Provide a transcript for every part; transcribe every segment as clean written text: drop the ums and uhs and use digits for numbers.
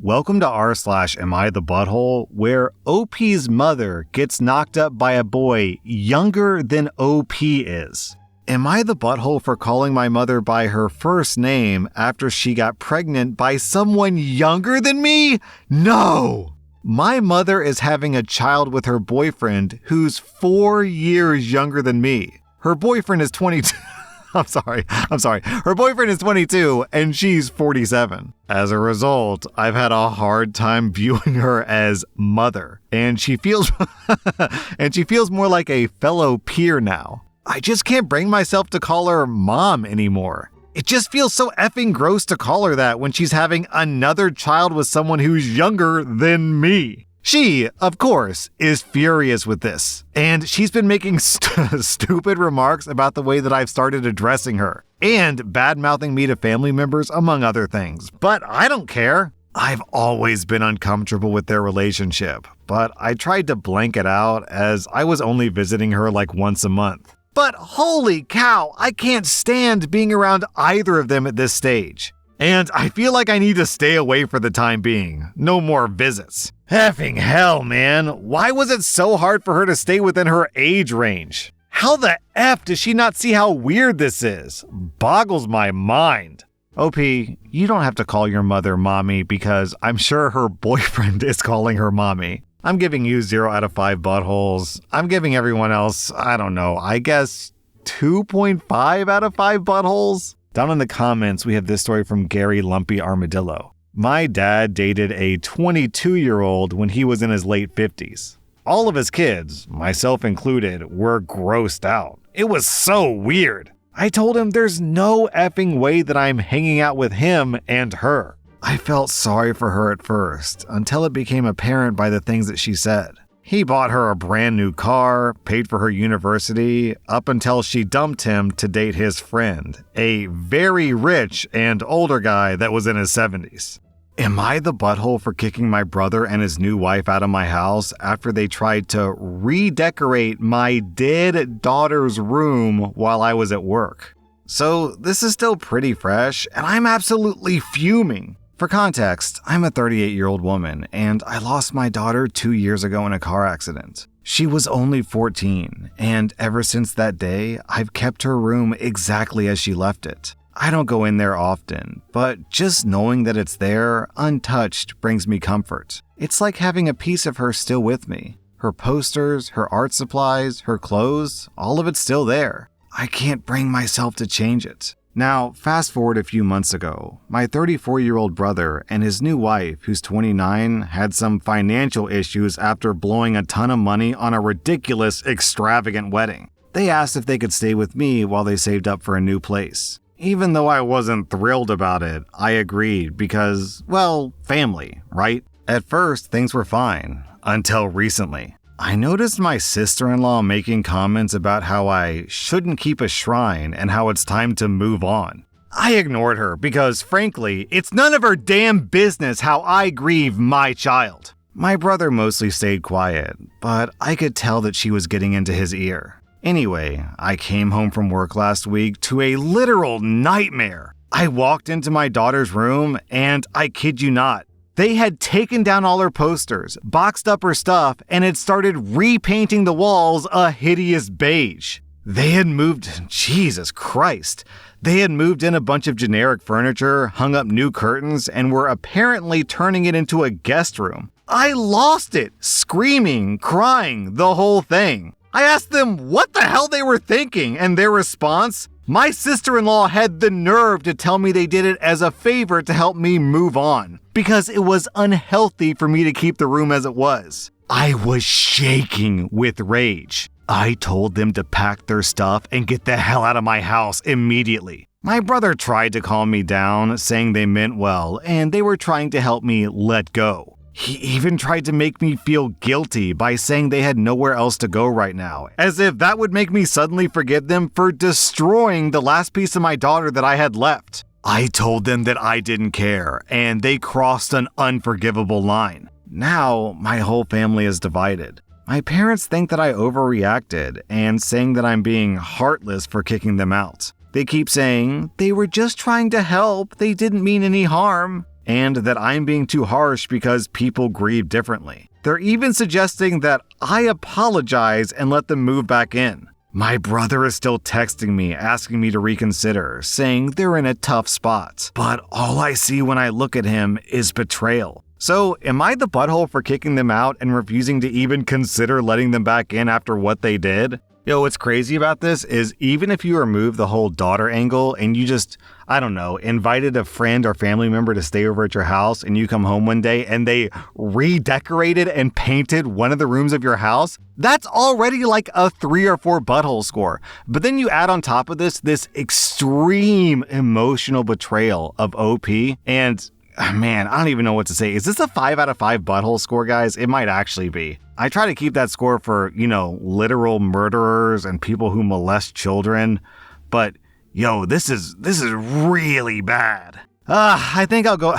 Welcome to rSlash Am I the Butthole, where OP's mother gets knocked up by a boy younger than OP is. Am I the butthole for calling my mother by her first name after she got pregnant by someone younger than me? No! My mother is having a child with her boyfriend who's 4 years younger than me. Her boyfriend is 22. I'm sorry. Her boyfriend is 22 and she's 47. As a result, I've had a hard time viewing her as mother, and she feels more like a fellow peer now. I just can't bring myself to call her mom anymore. It just feels so effing gross to call her that when she's having another child with someone who's younger than me. She, of course, is furious with this, and she's been making stupid remarks about the way that I've started addressing her, and bad-mouthing me to family members, among other things. But I don't care. I've always been uncomfortable with their relationship, but I tried to blank it out as I was only visiting her like once a month. But holy cow, I can't stand being around either of them at this stage. And I feel like I need to stay away for the time being. No more visits. Effing hell, man. Why was it so hard for her to stay within her age range? How the F does she not see how weird this is? Boggles my mind. OP, you don't have to call your mother mommy because I'm sure her boyfriend is calling her mommy. I'm giving you 0 out of 5 buttholes. I'm giving everyone else, I don't know, I guess 2.5 out of 5 buttholes? Down in the comments, we have this story from Gary Lumpy Armadillo. My dad dated a 22-year-old when he was in his late 50s. All of his kids, myself included, were grossed out. It was so weird. I told him there's no effing way that I'm hanging out with him and her. I felt sorry for her at first, until it became apparent by the things that she said. He bought her a brand new car, paid for her university, up until she dumped him to date his friend, a very rich and older guy that was in his 70s. Am I the butthole for kicking my brother and his new wife out of my house after they tried to redecorate my dead daughter's room while I was at work? So this is still pretty fresh, and I'm absolutely fuming. For context, I'm a 38-year-old woman, and I lost my daughter 2 years ago in a car accident. She was only 14, and ever since that day, I've kept her room exactly as she left it. I don't go in there often, but just knowing that it's there, untouched, brings me comfort. It's like having a piece of her still with me. Her posters, her art supplies, her clothes, all of it's still there. I can't bring myself to change it. Now, fast forward a few months ago, my 34-year-old brother and his new wife, who's 29, had some financial issues after blowing a ton of money on a ridiculous, extravagant wedding. They asked if they could stay with me while they saved up for a new place. Even though I wasn't thrilled about it, I agreed because, well, family, right? At first, things were fine, until recently. I noticed my sister-in-law making comments about how I shouldn't keep a shrine and how it's time to move on. I ignored her because, frankly, it's none of her damn business how I grieve my child. My brother mostly stayed quiet, but I could tell that she was getting into his ear. Anyway, I came home from work last week to a literal nightmare. I walked into my daughter's room and, I kid you not, they had taken down all her posters, boxed up her stuff, and had started repainting the walls a hideous beige. They had moved, Jesus Christ, they had moved in a bunch of generic furniture, hung up new curtains, and were apparently turning it into a guest room. I lost it, screaming, crying, the whole thing. I asked them what the hell they were thinking, and their response, my sister-in-law had the nerve to tell me they did it as a favor to help me move on, because it was unhealthy for me to keep the room as it was. I was shaking with rage. I told them to pack their stuff and get the hell out of my house immediately. My brother tried to calm me down, saying they meant well, and they were trying to help me let go. He even tried to make me feel guilty by saying they had nowhere else to go right now, as if that would make me suddenly forgive them for destroying the last piece of my daughter that I had left. I told them that I didn't care, and they crossed an unforgivable line. Now, my whole family is divided. My parents think that I overreacted and saying that I'm being heartless for kicking them out. They keep saying, they were just trying to help, they didn't mean any harm. and that I'm being too harsh because people grieve differently. They're even suggesting that I apologize and let them move back in. My brother is still texting me, asking me to reconsider, saying they're in a tough spot. But all I see when I look at him is betrayal. So, am I the butthole for kicking them out and refusing to even consider letting them back in after what they did? Yo, what's crazy about this is even if you remove the whole daughter angle and you just, invited a friend or family member to stay over at your house and you come home one day and they redecorated and painted one of the rooms of your house, that's already like a 3 or 4 butthole score. But then you add on top of this extreme emotional betrayal of OP, and man, I don't even know what to say. Is this a 5 out of 5 butthole score, guys? It might actually be. I try to keep that score for, literal murderers and people who molest children. But, this is really bad. I think I'll go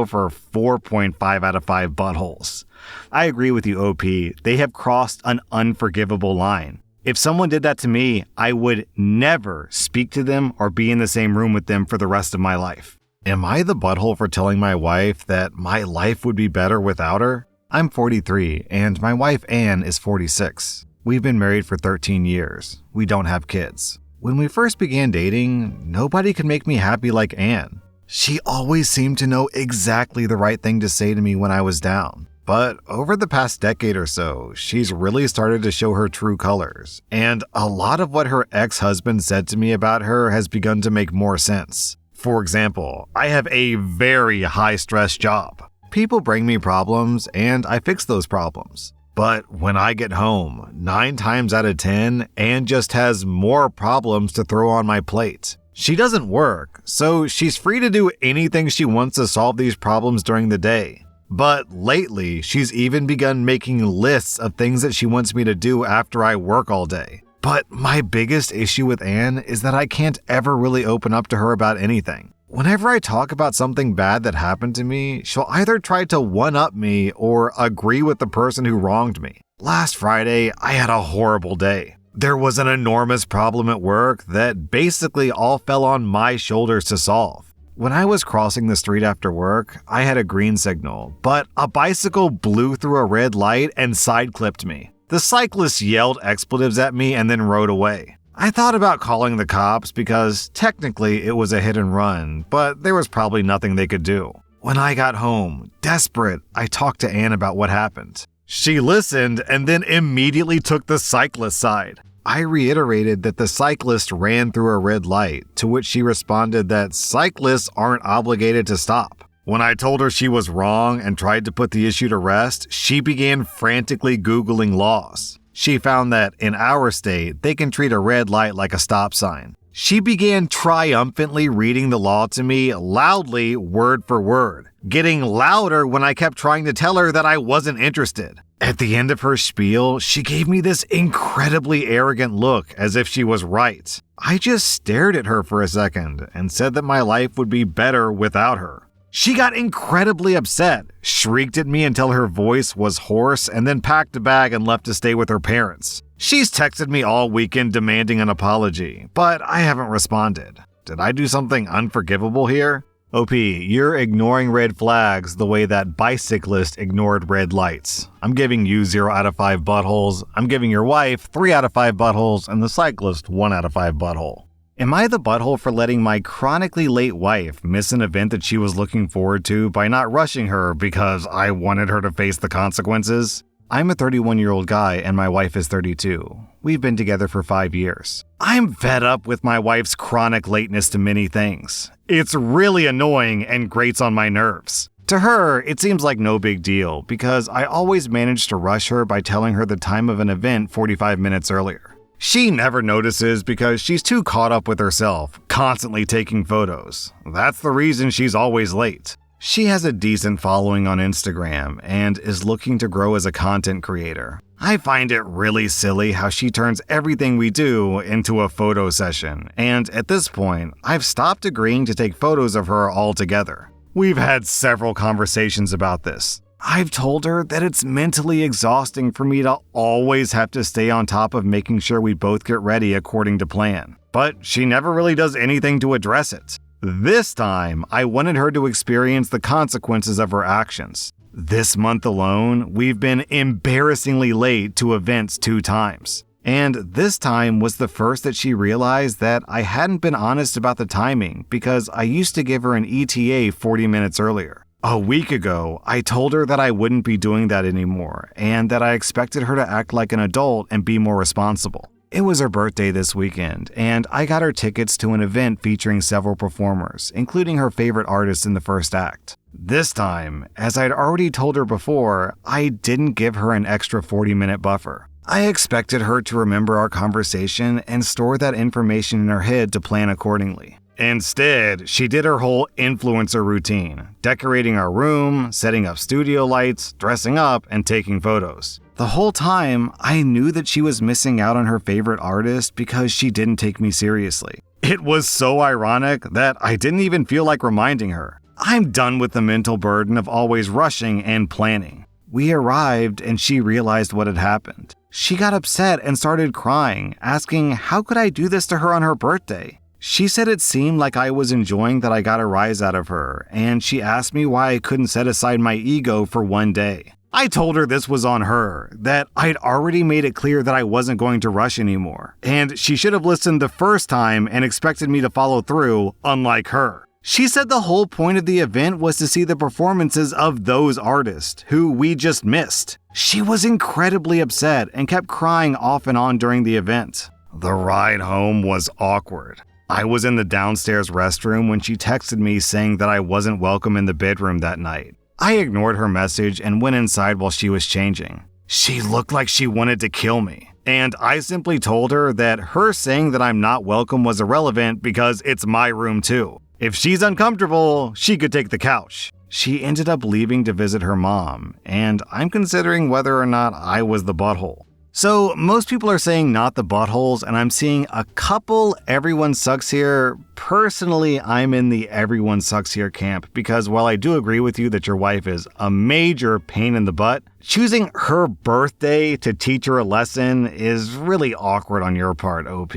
for 4.5 out of 5 buttholes. I agree with you, OP. They have crossed an unforgivable line. If someone did that to me, I would never speak to them or be in the same room with them for the rest of my life. Am I the butthole for telling my wife that my life would be better without her? I'm 43, and my wife Anne is 46. We've been married for 13 years. We don't have kids. When we first began dating, nobody could make me happy like Anne. She always seemed to know exactly the right thing to say to me when I was down. But over the past decade or so, she's really started to show her true colors. And a lot of what her ex-husband said to me about her has begun to make more sense. For example, I have a very high-stress job. People bring me problems, and I fix those problems. But when I get home, 9 times out of 10, Anne just has more problems to throw on my plate. She doesn't work, so she's free to do anything she wants to solve these problems during the day. But lately, she's even begun making lists of things that she wants me to do after I work all day. But my biggest issue with Anne is that I can't ever really open up to her about anything. Whenever I talk about something bad that happened to me, she'll either try to one-up me or agree with the person who wronged me. Last Friday, I had a horrible day. There was an enormous problem at work that basically all fell on my shoulders to solve. When I was crossing the street after work, I had a green signal, but a bicycle blew through a red light and side-clipped me. The cyclist yelled expletives at me and then rode away. I thought about calling the cops because technically it was a hit and run, but there was probably nothing they could do. When I got home, desperate, I talked to Anne about what happened. She listened and then immediately took the cyclist's side. I reiterated that the cyclist ran through a red light, to which she responded that cyclists aren't obligated to stop. When I told her she was wrong and tried to put the issue to rest, she began frantically Googling laws. She found that in our state, they can treat a red light like a stop sign. She began triumphantly reading the law to me loudly, word for word, getting louder when I kept trying to tell her that I wasn't interested. At the end of her spiel, she gave me this incredibly arrogant look as if she was right. I just stared at her for a second and said that my life would be better without her. She got incredibly upset, shrieked at me until her voice was hoarse, and then packed a bag and left to stay with her parents. She's texted me all weekend demanding an apology, but I haven't responded. Did I do something unforgivable here? OP, you're ignoring red flags the way that bicyclist ignored red lights. I'm giving you 0 out of 5 buttholes, I'm giving your wife 3 out of 5 buttholes, and the cyclist 1 out of 5 butthole. Am I the butthole for letting my chronically late wife miss an event that she was looking forward to by not rushing her because I wanted her to face the consequences? I'm a 31-year-old guy and my wife is 32. We've been together for 5 years. I'm fed up with my wife's chronic lateness to many things. It's really annoying and grates on my nerves. To her, it seems like no big deal because I always manage to rush her by telling her the time of an event 45 minutes earlier. She never notices because she's too caught up with herself, constantly taking photos. That's the reason she's always late. She has a decent following on Instagram and is looking to grow as a content creator. I find it really silly how she turns everything we do into a photo session, and at this point, I've stopped agreeing to take photos of her altogether. We've had several conversations about this. I've told her that it's mentally exhausting for me to always have to stay on top of making sure we both get ready according to plan. But she never really does anything to address it. This time, I wanted her to experience the consequences of her actions. This month alone, we've been embarrassingly late to events 2 times. And this time was the first that she realized that I hadn't been honest about the timing because I used to give her an ETA 40 minutes earlier. A week ago, I told her that I wouldn't be doing that anymore and that I expected her to act like an adult and be more responsible. It was her birthday this weekend, and I got her tickets to an event featuring several performers, including her favorite artists in the first act. This time, as I'd already told her before, I didn't give her an extra 40-minute buffer. I expected her to remember our conversation and store that information in her head to plan accordingly. Instead, she did her whole influencer routine, decorating our room, setting up studio lights, dressing up, and taking photos. The whole time, I knew that she was missing out on her favorite artist because she didn't take me seriously. It was so ironic that I didn't even feel like reminding her. I'm done with the mental burden of always rushing and planning. We arrived and she realized what had happened. She got upset and started crying, asking how could I do this to her on her birthday. She said it seemed like I was enjoying that I got a rise out of her, and she asked me why I couldn't set aside my ego for one day. I told her this was on her, that I'd already made it clear that I wasn't going to rush anymore, and she should have listened the first time and expected me to follow through, unlike her. She said the whole point of the event was to see the performances of those artists, who we just missed. She was incredibly upset and kept crying off and on during the event. The ride home was awkward. I was in the downstairs restroom when she texted me saying that I wasn't welcome in the bedroom that night. I ignored her message and went inside while she was changing. She looked like she wanted to kill me, and I simply told her that her saying that I'm not welcome was irrelevant because it's my room too. If she's uncomfortable, she could take the couch. She ended up leaving to visit her mom, and I'm considering whether or not I was the butthole. So most people are saying not the buttholes, and I'm seeing a couple everyone sucks here. Personally, I'm in the everyone sucks here camp because while I do agree with you that your wife is a major pain in the butt, choosing her birthday to teach her a lesson is really awkward on your part, OP.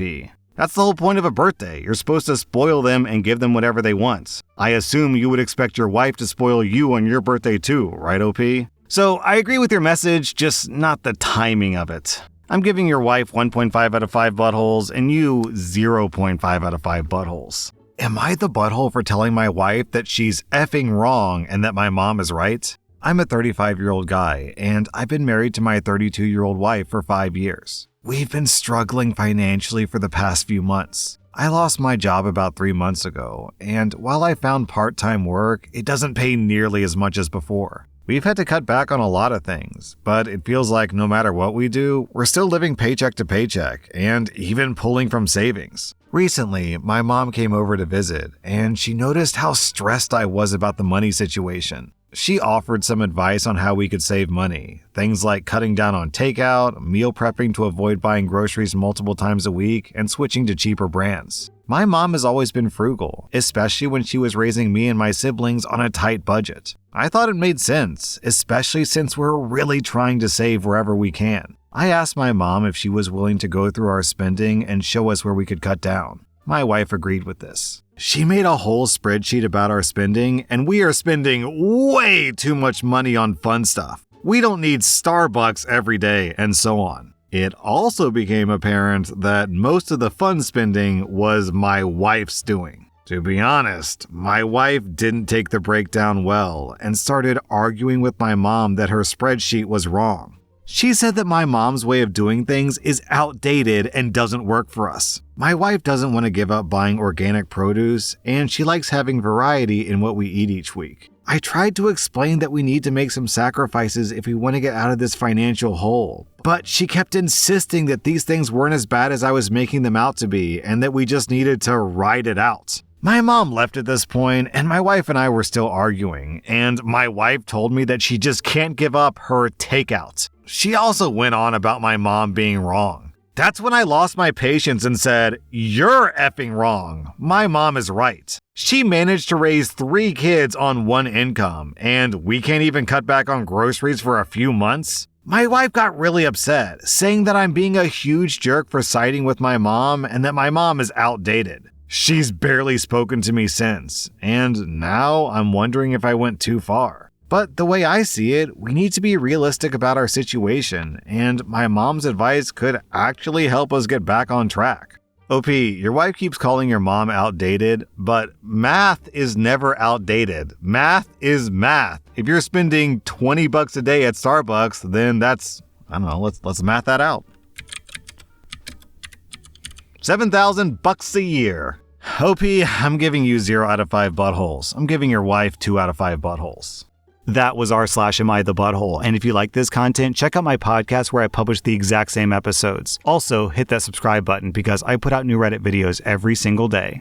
That's the whole point of a birthday. You're supposed to spoil them and give them whatever they want. I assume you would expect your wife to spoil you on your birthday too, right, OP? So I agree with your message, just not the timing of it. I'm giving your wife 1.5 out of 5 buttholes and you 0.5 out of 5 buttholes. Am I the butthole for telling my wife that she's effing wrong and that my mom is right? I'm a 35-year-old guy, and I've been married to my 32-year-old wife for 5 years. We've been struggling financially for the past few months. I lost my job about 3 months ago, and while I found part-time work, it doesn't pay nearly as much as before. We've had to cut back on a lot of things, but it feels like no matter what we do, we're still living paycheck to paycheck, and even pulling from savings. Recently, my mom came over to visit, and she noticed how stressed I was about the money situation. She offered some advice on how we could save money, things like cutting down on takeout, meal prepping to avoid buying groceries multiple times a week, and switching to cheaper brands. My mom has always been frugal, especially when she was raising me and my siblings on a tight budget. I thought it made sense, especially since we're really trying to save wherever we can. I asked my mom if she was willing to go through our spending and show us where we could cut down. My wife agreed with this. She made a whole spreadsheet about our spending, and we are spending way too much money on fun stuff. We don't need Starbucks every day, and so on. It also became apparent that most of the fun spending was my wife's doing. To be honest, my wife didn't take the breakdown well and started arguing with my mom that her spreadsheet was wrong. She said that my mom's way of doing things is outdated and doesn't work for us. My wife doesn't want to give up buying organic produce, and she likes having variety in what we eat each week. I tried to explain that we need to make some sacrifices if we want to get out of this financial hole, but she kept insisting that these things weren't as bad as I was making them out to be, and that we just needed to ride it out. My mom left at this point, and my wife and I were still arguing, and my wife told me that she just can't give up her takeout. She also went on about my mom being wrong. That's when I lost my patience and said, "You're effing wrong. My mom is right. She managed to raise 3 kids on 1 income, and we can't even cut back on groceries for a few months?" My wife got really upset, saying that I'm being a huge jerk for siding with my mom and that my mom is outdated. She's barely spoken to me since, and now I'm wondering if I went too far. But the way I see it, we need to be realistic about our situation, and my mom's advice could actually help us get back on track. OP, your wife keeps calling your mom outdated, but math is never outdated. Math is math. If you're spending $20 a day at Starbucks, then that's, I don't know, let's math that out. $7,000 a year. OP, I'm giving you 0 out of 5 buttholes. I'm giving your wife 2 out of 5 buttholes. That was rSlash Am I the Butthole, and if you like this content, check out my podcast where I publish the exact same episodes. Also, hit that subscribe button because I put out new Reddit videos every single day.